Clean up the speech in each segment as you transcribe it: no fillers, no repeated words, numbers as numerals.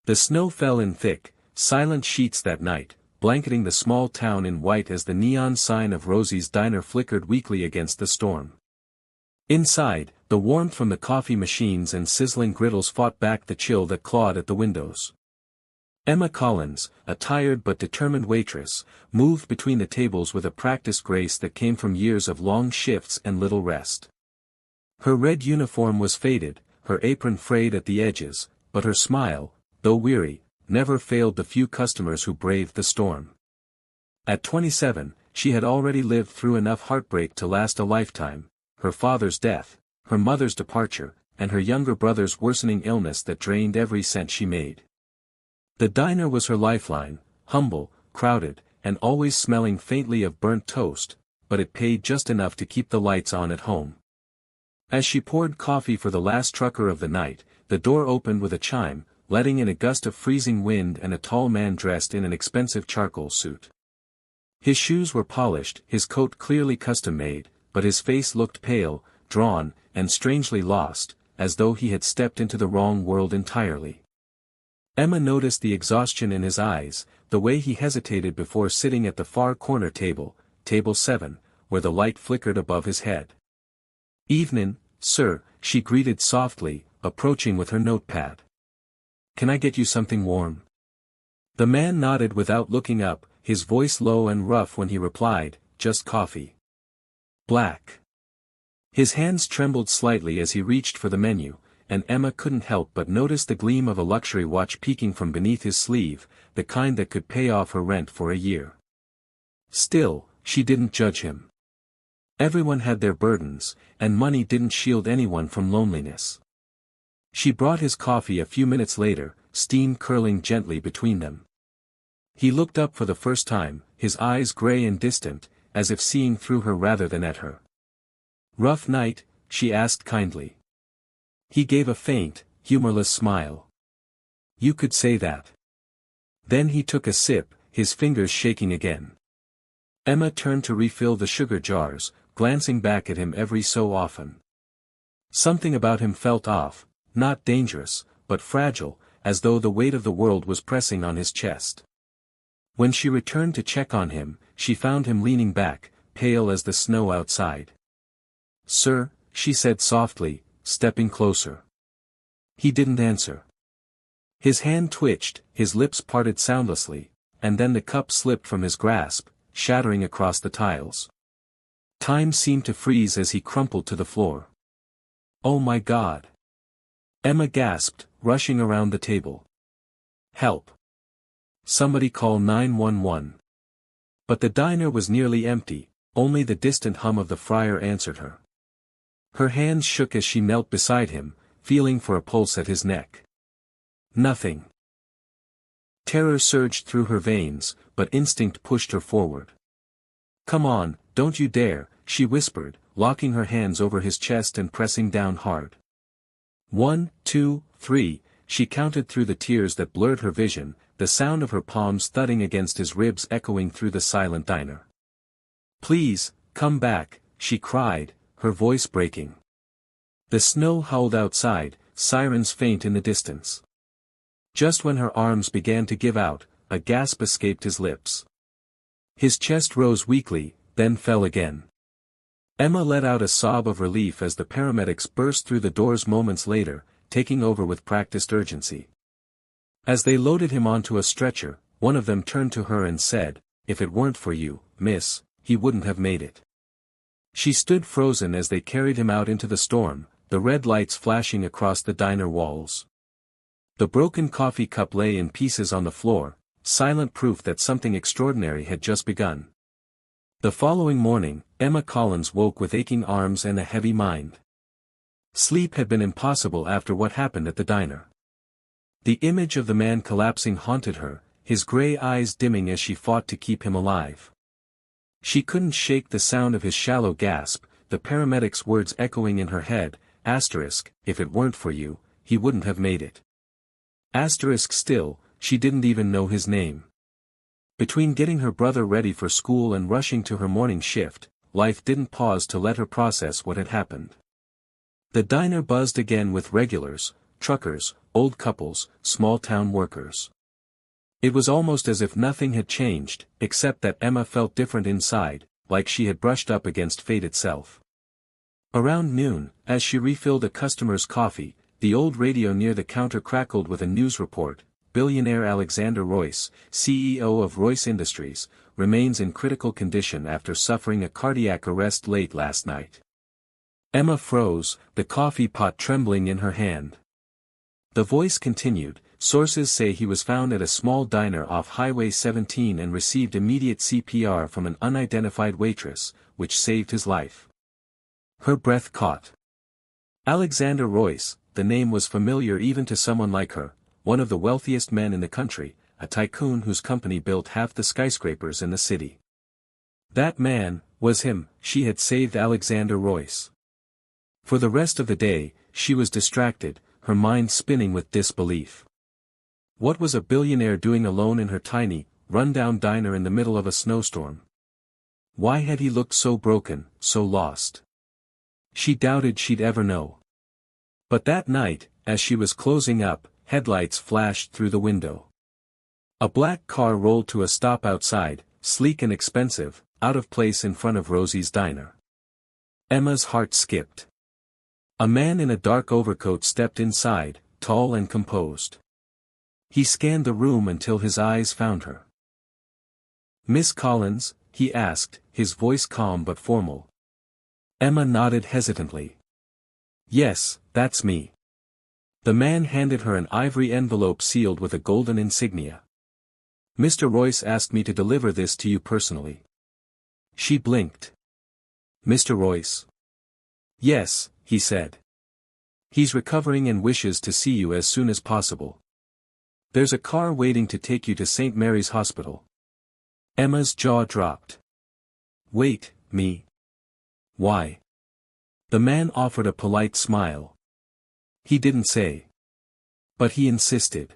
The snow fell in thick, silent sheets that night, blanketing the small town in white as the neon sign of Rosie's Diner flickered weakly against the storm. Inside, the warmth from the coffee machines and sizzling griddles fought back the chill that clawed at the windows. Emma Collins, a tired but determined waitress, moved between the tables with a practiced grace that came from years of long shifts and little rest. Her red uniform was faded, her apron frayed at the edges, but her smile, though weary, never failed the few customers who braved the storm. At 27, she had already lived through enough heartbreak to last a lifetime: her father's death, her mother's departure, and her younger brother's worsening illness that drained every cent she made. The diner was her lifeline, humble, crowded, and always smelling faintly of burnt toast, but it paid just enough to keep the lights on at home. As she poured coffee for the last trucker of the night, the door opened with a chime, letting in a gust of freezing wind and a tall man dressed in an expensive charcoal suit. His shoes were polished, his coat clearly custom-made, but his face looked pale, drawn, and strangely lost, as though he had stepped into the wrong world entirely. Emma noticed the exhaustion in his eyes, the way he hesitated before sitting at the far corner table, table 7, where the light flickered above his head. "Evenin', sir," she greeted softly, approaching with her notepad. "Can I get you something warm?" The man nodded without looking up, his voice low and rough when he replied, "Just coffee. Black." His hands trembled slightly as he reached for the menu, and Emma couldn't help but notice the gleam of a luxury watch peeking from beneath his sleeve, the kind that could pay off her rent for a year. Still, she didn't judge him. Everyone had their burdens, and money didn't shield anyone from loneliness. She brought his coffee a few minutes later, steam curling gently between them. He looked up for the first time, his eyes gray and distant, as if seeing through her rather than at her. "Rough night?" she asked kindly. He gave a faint, humorless smile. "You could say that." Then he took a sip, his fingers shaking again. Emma turned to refill the sugar jars, glancing back at him every so often. Something about him felt off, not dangerous, but fragile, as though the weight of the world was pressing on his chest. When she returned to check on him, she found him leaning back, pale as the snow outside. "Sir," she said softly, stepping closer. He didn't answer. His hand twitched, his lips parted soundlessly, and then the cup slipped from his grasp, shattering across the tiles. Time seemed to freeze as he crumpled to the floor. "Oh my God!" Emma gasped, rushing around the table. "Help! Somebody call 911. But the diner was nearly empty, only the distant hum of the fryer answered her. Her hands shook as she knelt beside him, feeling for a pulse at his neck. Nothing. Terror surged through her veins, but instinct pushed her forward. "Come on, don't you dare," she whispered, locking her hands over his chest and pressing down hard. 1, 2, 3, she counted through the tears that blurred her vision, the sound of her palms thudding against his ribs echoing through the silent diner. "Please, come back," she cried, her voice breaking. The snow howled outside, sirens faint in the distance. Just when her arms began to give out, a gasp escaped his lips. His chest rose weakly, then fell again. Emma let out a sob of relief as the paramedics burst through the doors moments later, taking over with practiced urgency. As they loaded him onto a stretcher, one of them turned to her and said, "If it weren't for you, miss, he wouldn't have made it." She stood frozen as they carried him out into the storm, the red lights flashing across the diner walls. The broken coffee cup lay in pieces on the floor, silent proof that something extraordinary had just begun. The following morning, Emma Collins woke with aching arms and a heavy mind. Sleep had been impossible after what happened at the diner. The image of the man collapsing haunted her, his gray eyes dimming as she fought to keep him alive. She couldn't shake the sound of his shallow gasp, the paramedic's words echoing in her head, "If it weren't for you, he wouldn't have made it." Still, she didn't even know his name. Between getting her brother ready for school and rushing to her morning shift, life didn't pause to let her process what had happened. The diner buzzed again with regulars, truckers, old couples, small-town workers. It was almost as if nothing had changed, except that Emma felt different inside, like she had brushed up against fate itself. Around noon, as she refilled a customer's coffee, the old radio near the counter crackled with a news report. Billionaire Alexander Royce, CEO of Royce Industries, remains in critical condition after suffering a cardiac arrest late last night. Emma froze, the coffee pot trembling in her hand. The voice continued, sources say he was found at a small diner off Highway 17 and received immediate CPR from an unidentified waitress, which saved his life. Her breath caught. Alexander Royce, the name was familiar even to someone like her, one of the wealthiest men in the country, a tycoon whose company built half the skyscrapers in the city. That man, was him. She had saved Alexander Royce. For the rest of the day, she was distracted, her mind spinning with disbelief. What was a billionaire doing alone in her tiny, run-down diner in the middle of a snowstorm? Why had he looked so broken, so lost? She doubted she'd ever know. But that night, as she was closing up, headlights flashed through the window. A black car rolled to a stop outside, sleek and expensive, out of place in front of Rosie's diner. Emma's heart skipped. A man in a dark overcoat stepped inside, tall and composed. He scanned the room until his eyes found her. "Miss Collins?" he asked, his voice calm but formal. Emma nodded hesitantly. "Yes, that's me." The man handed her an ivory envelope sealed with a golden insignia. "Mr. Royce asked me to deliver this to you personally." She blinked. "Mr. Royce?" "Yes," he said. "He's recovering and wishes to see you as soon as possible. There's a car waiting to take you to St. Mary's Hospital." Emma's jaw dropped. "Wait, me? Why?" The man offered a polite smile. He didn't say. But he insisted.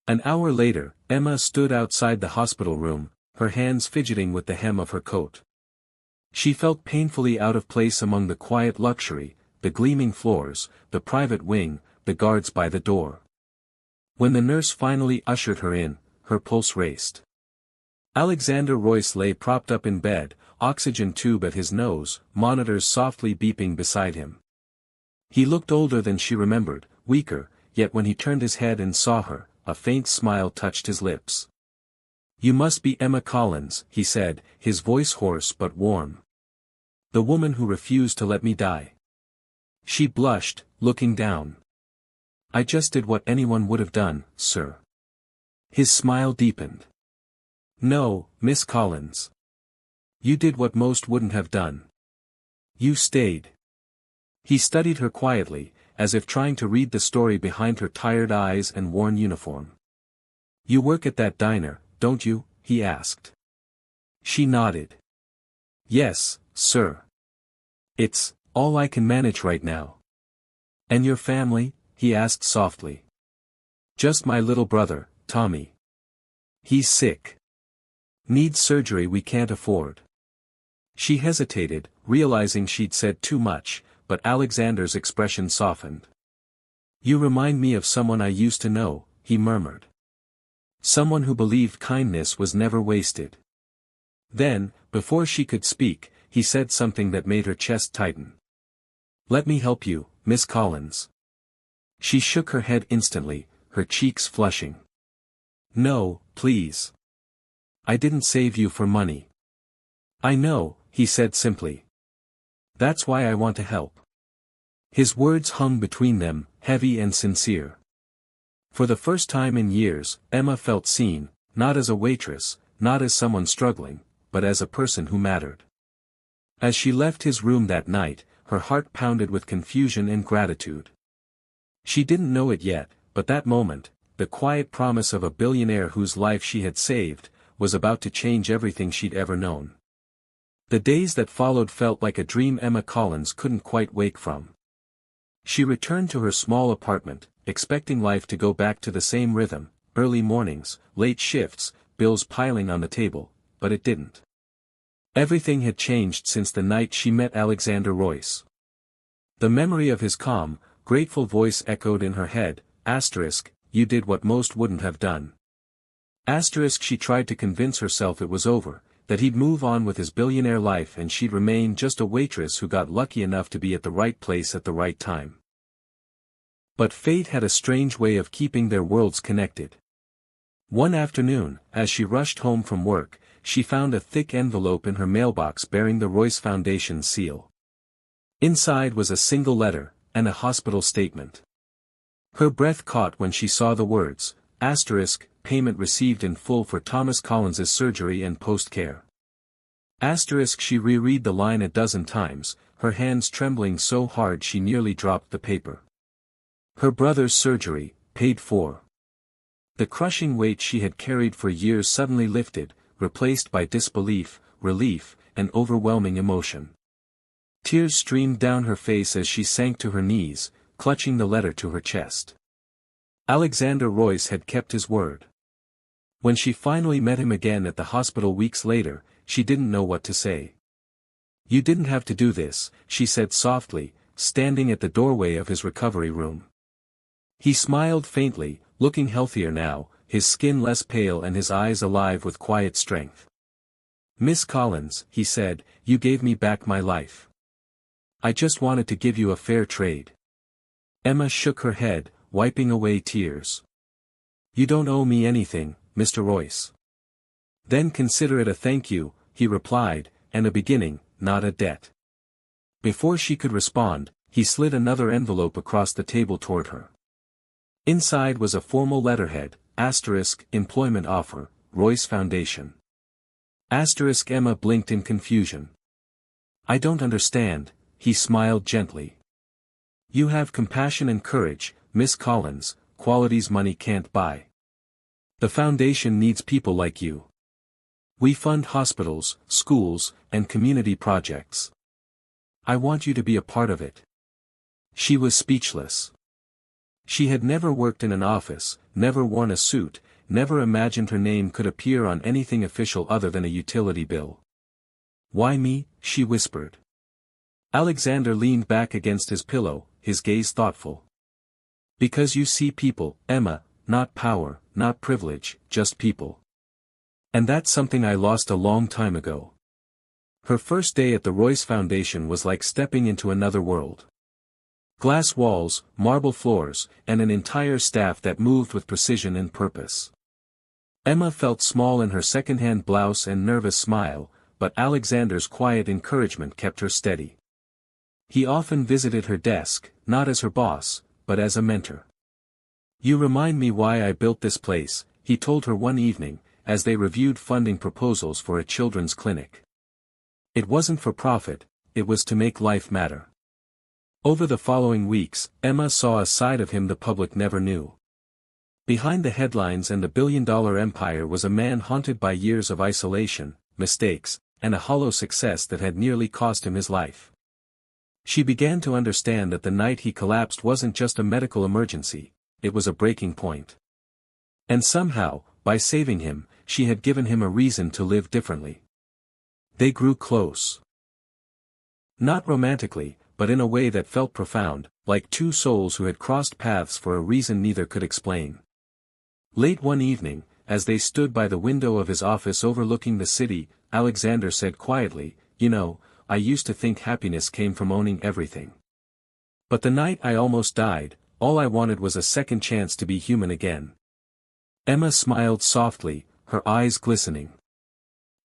An hour later, Emma stood outside the hospital room, her hands fidgeting with the hem of her coat. She felt painfully out of place among the quiet luxury, the gleaming floors, the private wing, the guards by the door. When the nurse finally ushered her in, her pulse raced. Alexander Royce lay propped up in bed, oxygen tube at his nose, monitors softly beeping beside him. He looked older than she remembered, weaker, yet when he turned his head and saw her, a faint smile touched his lips. "You must be Emma Collins," he said, his voice hoarse but warm. "The woman who refused to let me die." She blushed, looking down. "I just did what anyone would have done, sir." His smile deepened. "No, Miss Collins. You did what most wouldn't have done. You stayed." He studied her quietly, as if trying to read the story behind her tired eyes and worn uniform. "You work at that diner, don't you?" he asked. She nodded. "Yes, sir. It's all I can manage right now." "And your family?" he asked softly. "Just my little brother, Tommy. He's sick. Needs surgery we can't afford." She hesitated, realizing she'd said too much, but Alexander's expression softened. "You remind me of someone I used to know," he murmured. "Someone who believed kindness was never wasted." Then, before she could speak, he said something that made her chest tighten. "Let me help you, Miss Collins." She shook her head instantly, her cheeks flushing. "No, please. I didn't save you for money." "I know," he said simply. "That's why I want to help." His words hung between them, heavy and sincere. For the first time in years, Emma felt seen, not as a waitress, not as someone struggling, but as a person who mattered. As she left his room that night, her heart pounded with confusion and gratitude. She didn't know it yet, but that moment, the quiet promise of a billionaire whose life she had saved, was about to change everything she'd ever known. The days that followed felt like a dream Emma Collins couldn't quite wake from. She returned to her small apartment, expecting life to go back to the same rhythm, early mornings, late shifts, bills piling on the table, but it didn't. Everything had changed since the night she met Alexander Royce. The memory of his calm, grateful voice echoed in her head, asterisk, you did what most wouldn't have done. Asterisk she tried to convince herself it was over, that he'd move on with his billionaire life and she'd remain just a waitress who got lucky enough to be at the right place at the right time. But fate had a strange way of keeping their worlds connected. One afternoon, as she rushed home from work, she found a thick envelope in her mailbox bearing the Royce Foundation's seal. Inside was a single letter, and a hospital statement. Her breath caught when she saw the words, asterisk, payment received in full for Thomas Collins's surgery and post-care. Asterisk she reread the line a dozen times, her hands trembling so hard she nearly dropped the paper. Her brother's surgery, paid for. The crushing weight she had carried for years suddenly lifted, replaced by disbelief, relief, and overwhelming emotion. Tears streamed down her face as she sank to her knees, clutching the letter to her chest. Alexander Royce had kept his word. When she finally met him again at the hospital weeks later, she didn't know what to say. You didn't have to do this, she said softly, standing at the doorway of his recovery room. He smiled faintly, looking healthier now, his skin less pale and his eyes alive with quiet strength. Miss Collins, he said, you gave me back my life. I just wanted to give you a fair trade. Emma shook her head, wiping away tears. You don't owe me anything, Mr. Royce. Then consider it a thank you, he replied, and a beginning, not a debt. Before she could respond, he slid another envelope across the table toward her. Inside was a formal letterhead, asterisk, employment offer, Royce Foundation. Asterisk Emma blinked in confusion. I don't understand, he smiled gently. You have compassion and courage, Miss Collins, qualities money can't buy. The foundation needs people like you. We fund hospitals, schools, and community projects. I want you to be a part of it. She was speechless. She had never worked in an office, never worn a suit, never imagined her name could appear on anything official other than a utility bill. Why me? She whispered. Alexander leaned back against his pillow, his gaze thoughtful. Because you see people, Emma, not power, not privilege, just people. And that's something I lost a long time ago. Her first day at the Royce Foundation was like stepping into another world. Glass walls, marble floors, and an entire staff that moved with precision and purpose. Emma felt small in her second-hand blouse and nervous smile, but Alexander's quiet encouragement kept her steady. He often visited her desk, not as her boss, but as a mentor. You remind me why I built this place, he told her one evening, as they reviewed funding proposals for a children's clinic. It wasn't for profit, it was to make life matter. Over the following weeks, Emma saw a side of him the public never knew. Behind the headlines and the billion-dollar empire was a man haunted by years of isolation, mistakes, and a hollow success that had nearly cost him his life. She began to understand that the night he collapsed wasn't just a medical emergency, it was a breaking point. And somehow, by saving him, she had given him a reason to live differently. They grew close. Not romantically, but in a way that felt profound, like two souls who had crossed paths for a reason neither could explain. Late one evening, as they stood by the window of his office overlooking the city, Alexander said quietly, you know, I used to think happiness came from owning everything. But the night I almost died, all I wanted was a second chance to be human again. Emma smiled softly, her eyes glistening.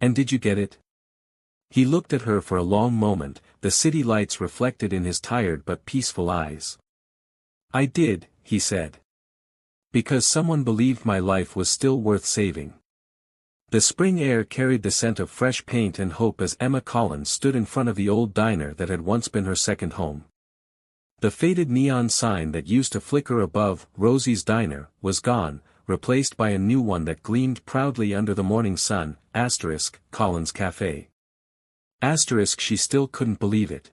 And did you get it? He looked at her for a long moment, the city lights reflected in his tired but peaceful eyes. I did, he said. Because someone believed my life was still worth saving. The spring air carried the scent of fresh paint and hope as Emma Collins stood in front of the old diner that had once been her second home. The faded neon sign that used to flicker above Rosie's Diner was gone, replaced by a new one that gleamed proudly under the morning sun, asterisk, Collins Cafe. Asterisk she still couldn't believe it.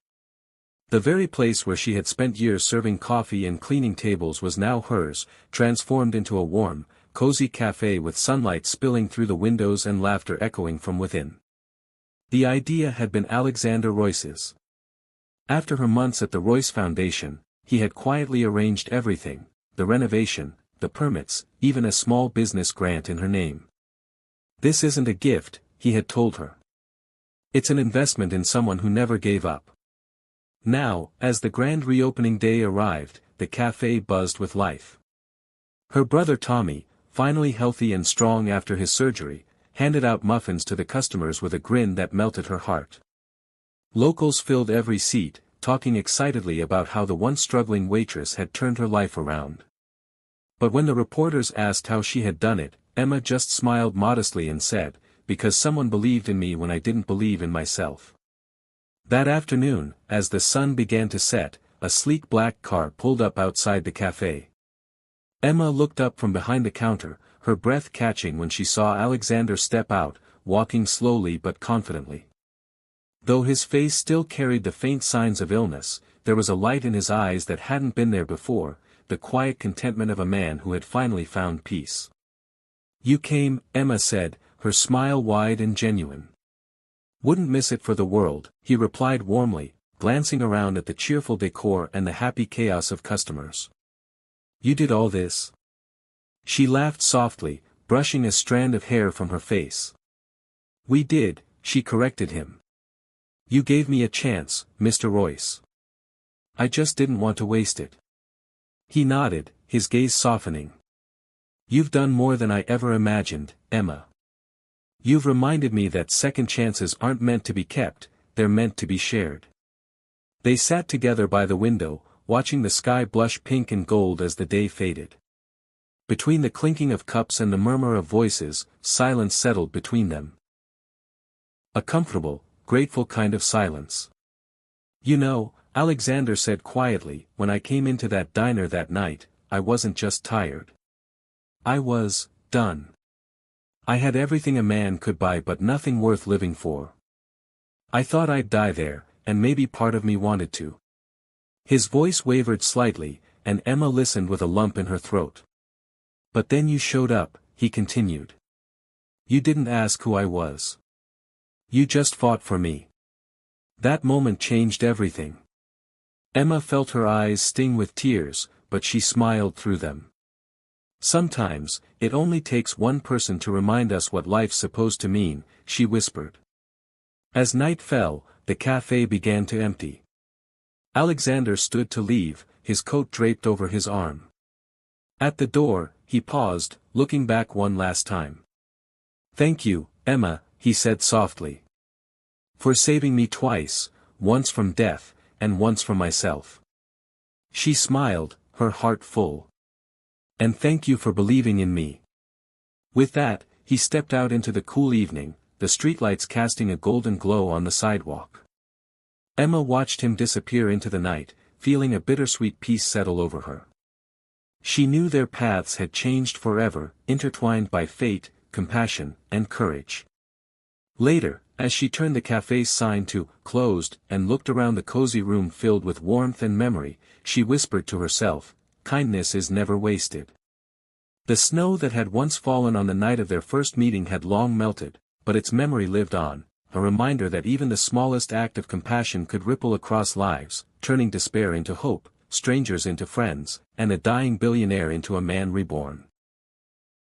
The very place where she had spent years serving coffee and cleaning tables was now hers, transformed into a warm, cozy cafe with sunlight spilling through the windows and laughter echoing from within. The idea had been Alexander Royce's. After her months at the Royce Foundation, he had quietly arranged everything, the renovation, the permits, even a small business grant in her name. "This isn't a gift," he had told her. "It's an investment in someone who never gave up." Now, as the grand reopening day arrived, the cafe buzzed with life. Her brother Tommy, finally healthy and strong after his surgery, handed out muffins to the customers with a grin that melted her heart. Locals filled every seat, talking excitedly about how the once struggling waitress had turned her life around. But when the reporters asked how she had done it, Emma just smiled modestly and said, "Because someone believed in me when I didn't believe in myself." That afternoon, as the sun began to set, a sleek black car pulled up outside the cafe. Emma looked up from behind the counter, her breath catching when she saw Alexander step out, walking slowly but confidently. Though his face still carried the faint signs of illness, there was a light in his eyes that hadn't been there before, the quiet contentment of a man who had finally found peace. "You came," Emma said, her smile wide and genuine. "Wouldn't miss it for the world," he replied warmly, glancing around at the cheerful decor and the happy chaos of customers. "You did all this?" She laughed softly, brushing a strand of hair from her face. "We did," she corrected him. "You gave me a chance, Mr. Royce. I just didn't want to waste it." He nodded, his gaze softening. "You've done more than I ever imagined, Emma. You've reminded me that second chances aren't meant to be kept, they're meant to be shared." They sat together by the window, watching the sky blush pink and gold as the day faded. Between the clinking of cups and the murmur of voices, silence settled between them. A comfortable, grateful kind of silence. "You know," Alexander said quietly, "when I came into that diner that night, I wasn't just tired. I was done. I had everything a man could buy but nothing worth living for. I thought I'd die there, and maybe part of me wanted to." His voice wavered slightly, and Emma listened with a lump in her throat. "But then you showed up," he continued. "You didn't ask who I was. You just fought for me. That moment changed everything." Emma felt her eyes sting with tears, but she smiled through them. "Sometimes, it only takes one person to remind us what life's supposed to mean," she whispered. As night fell, the cafe began to empty. Alexander stood to leave, his coat draped over his arm. At the door, he paused, looking back one last time. "Thank you, Emma," he said softly. "For saving me twice, once from death, and once from myself." She smiled, her heart full. "And thank you for believing in me." With that, he stepped out into the cool evening, the streetlights casting a golden glow on the sidewalk. Emma watched him disappear into the night, feeling a bittersweet peace settle over her. She knew their paths had changed forever, intertwined by fate, compassion, and courage. Later, as she turned the cafe's sign to "closed" and looked around the cozy room filled with warmth and memory, she whispered to herself, "Kindness is never wasted." The snow that had once fallen on the night of their first meeting had long melted, but its memory lived on, a reminder that even the smallest act of compassion could ripple across lives, turning despair into hope, strangers into friends, and a dying billionaire into a man reborn.